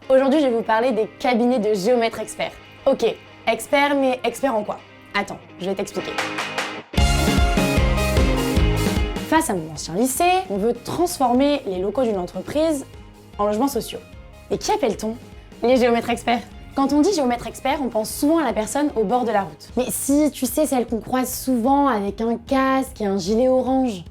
Aujourd'hui, je vais vous parler des cabinets de géomètres experts. Ok, experts, mais experts en quoi? Attends, je vais t'expliquer. Face à mon ancien lycée, on veut transformer les locaux d'une entreprise en logements sociaux. Et qui appelle-t-on? Les géomètres experts. Quand on dit géomètre expert, on pense souvent à la personne au bord de la route. Mais si, tu sais, celle qu'on croise souvent avec un casque et un gilet orange.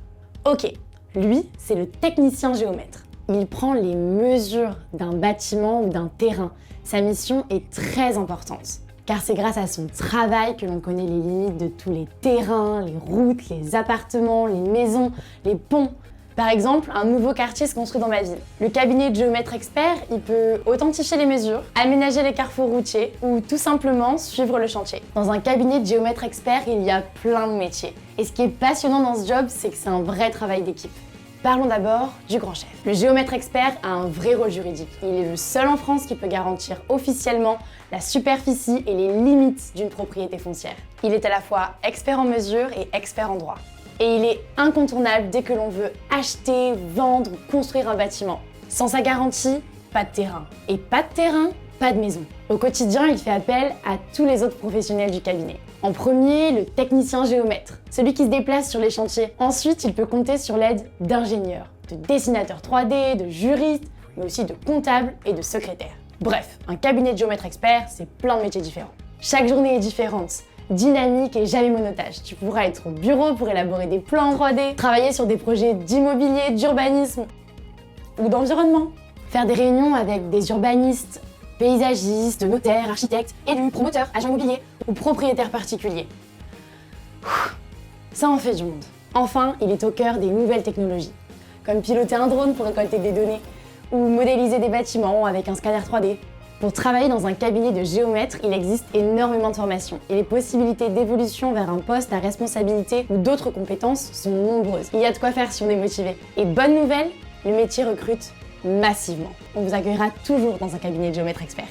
Ok, lui, c'est le technicien géomètre. Il prend les mesures d'un bâtiment ou d'un terrain. Sa mission est très importante, car c'est grâce à son travail que l'on connaît les limites de tous les terrains, les routes, les appartements, les maisons, les ponts. Par exemple, un nouveau quartier se construit dans ma ville. Le cabinet de géomètre expert, il peut authentifier les mesures, aménager les carrefours routiers ou tout simplement suivre le chantier. Dans un cabinet de géomètre expert, il y a plein de métiers. Et ce qui est passionnant dans ce job, c'est que c'est un vrai travail d'équipe. Parlons d'abord du grand chef. Le géomètre expert a un vrai rôle juridique. Il est le seul en France qui peut garantir officiellement la superficie et les limites d'une propriété foncière. Il est à la fois expert en mesure et expert en droit. Et il est incontournable dès que l'on veut acheter, vendre ou construire un bâtiment. Sans sa garantie, pas de terrain. Et pas de terrain, pas de maison. Au quotidien, il fait appel à tous les autres professionnels du cabinet. En premier, le technicien géomètre, celui qui se déplace sur les chantiers. Ensuite, il peut compter sur l'aide d'ingénieurs, de dessinateurs 3D, de juristes, mais aussi de comptables et de secrétaires. Bref, un cabinet de géomètre expert, c'est plein de métiers différents. Chaque journée est différente, dynamique et jamais monotage. Tu pourras être au bureau pour élaborer des plans 3D, travailler sur des projets d'immobilier, d'urbanisme ou d'environnement, faire des réunions avec des urbanistes, paysagistes, notaires, architectes, élus, promoteurs, agents immobiliers ou propriétaires particuliers. Ça en fait du monde. Enfin, il est au cœur des nouvelles technologies, comme piloter un drone pour récolter des données ou modéliser des bâtiments avec un scanner 3D. Pour travailler dans un cabinet de géomètre, il existe énormément de formations et les possibilités d'évolution vers un poste à responsabilité ou d'autres compétences sont nombreuses. Il y a de quoi faire si on est motivé. Et bonne nouvelle, le métier recrute massivement. On vous accueillera toujours dans un cabinet de géomètre expert.